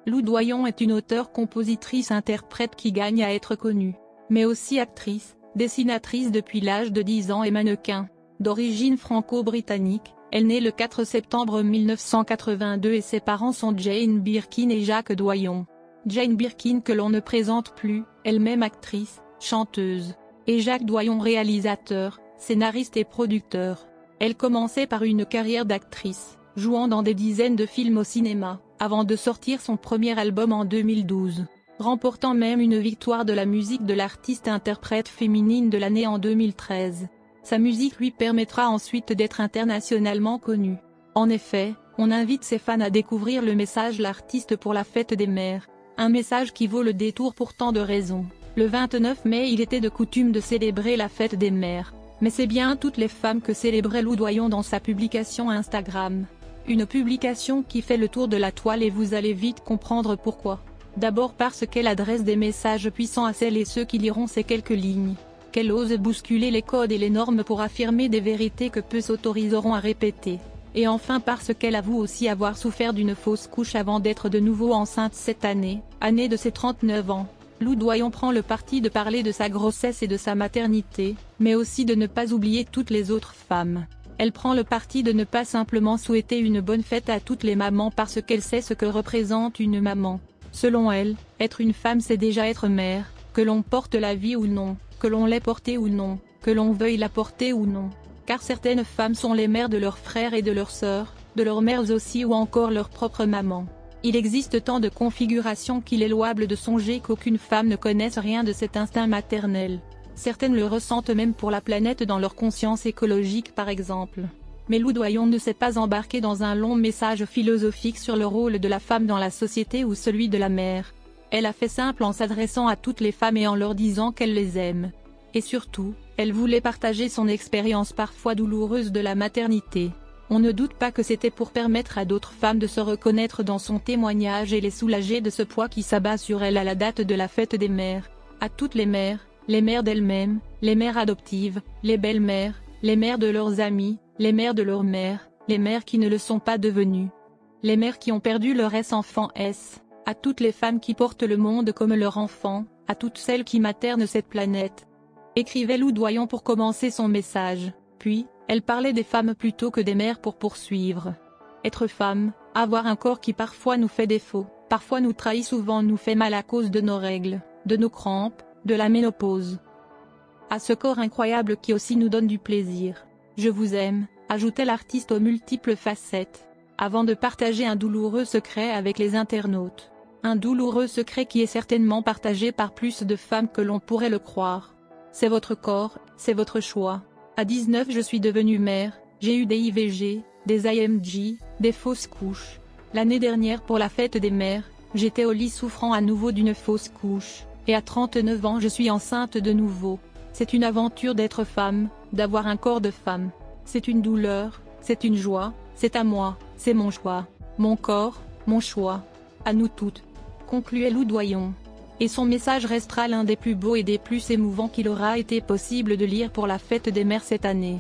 Lou Doyon est une auteure-compositrice-interprète qui gagne à être connue, mais aussi actrice, dessinatrice depuis l'âge de 10 ans et mannequin. D'origine franco-britannique, elle naît le 4 septembre 1982 et ses parents sont Jane Birkin et Jacques Doyon. Jane Birkin que l'on ne présente plus, elle-même actrice, chanteuse, et Jacques Doyon réalisateur, scénariste et producteur. Elle commençait par une carrière d'actrice, jouant dans des dizaines de films au cinéma, avant de sortir son premier album en 2012, remportant même une victoire de la musique de l'artiste-interprète féminine de l'année en 2013. Sa musique lui permettra ensuite d'être internationalement connue. En effet, on invite ses fans à découvrir le message L'artiste pour la fête des mères, un message qui vaut le détour pour tant de raisons. Le 29 mai il était de coutume de célébrer la fête des mères, mais c'est bien toutes les femmes que célébrait Lou Doyon dans sa publication Instagram. Une publication qui fait le tour de la toile et vous allez vite comprendre pourquoi. D'abord parce qu'elle adresse des messages puissants à celles et ceux qui liront ces quelques lignes. Qu'elle ose bousculer les codes et les normes pour affirmer des vérités que peu s'autoriseront à répéter. Et enfin parce qu'elle avoue aussi avoir souffert d'une fausse couche avant d'être de nouveau enceinte cette année de ses 39 ans. Lou Doyon prend le parti de parler de sa grossesse et de sa maternité, mais aussi de ne pas oublier toutes les autres femmes. Elle prend le parti de ne pas simplement souhaiter une bonne fête à toutes les mamans parce qu'elle sait ce que représente une maman. Selon elle, être une femme c'est déjà être mère, que l'on porte la vie ou non, que l'on l'ait portée ou non, que l'on veuille la porter ou non. Car certaines femmes sont les mères de leurs frères et de leurs sœurs, de leurs mères aussi ou encore leur propre maman. Il existe tant de configurations qu'il est louable de songer qu'aucune femme ne connaisse rien de cet instinct maternel. Certaines le ressentent même pour la planète dans leur conscience écologique par exemple. Mais Lou Doyon ne s'est pas embarquée dans un long message philosophique sur le rôle de la femme dans la société ou celui de la mère. Elle a fait simple en s'adressant à toutes les femmes et en leur disant qu'elle les aime. Et surtout, elle voulait partager son expérience parfois douloureuse de la maternité. On ne doute pas que c'était pour permettre à d'autres femmes de se reconnaître dans son témoignage et les soulager de ce poids qui s'abat sur elles à la date de la fête des mères. À toutes les mères d'elles-mêmes, les mères adoptives, les belles-mères, les mères de leurs amis, les mères de leurs mères, les mères qui ne le sont pas devenues. Les mères qui ont perdu leur enfant à toutes les femmes qui portent le monde comme leur enfant, à toutes celles qui maternent cette planète. Écrivait Lou Doyon pour commencer son message, puis, elle parlait des femmes plutôt que des mères pour poursuivre. Être femme, avoir un corps qui parfois nous fait défaut, parfois nous trahit, souvent nous fait mal à cause de nos règles, de nos crampes, de la ménopause. À ce corps incroyable qui aussi nous donne du plaisir. Je vous aime, ajoutait l'artiste aux multiples facettes, avant de partager un douloureux secret avec les internautes. Un douloureux secret qui est certainement partagé par plus de femmes que l'on pourrait le croire. C'est votre corps, c'est votre choix. À 19 je suis devenue mère, j'ai eu des IVG, des IMG, des fausses couches. L'année dernière pour la fête des mères, j'étais au lit souffrant à nouveau d'une fausse couche, et à 39 ans je suis enceinte de nouveau. C'est une aventure d'être femme, d'avoir un corps de femme. C'est une douleur, c'est une joie, c'est à moi, c'est mon choix. Mon corps, mon choix. À nous toutes. Concluait Lou Doyon. Et son message restera l'un des plus beaux et des plus émouvants qu'il aura été possible de lire pour la fête des mères cette année.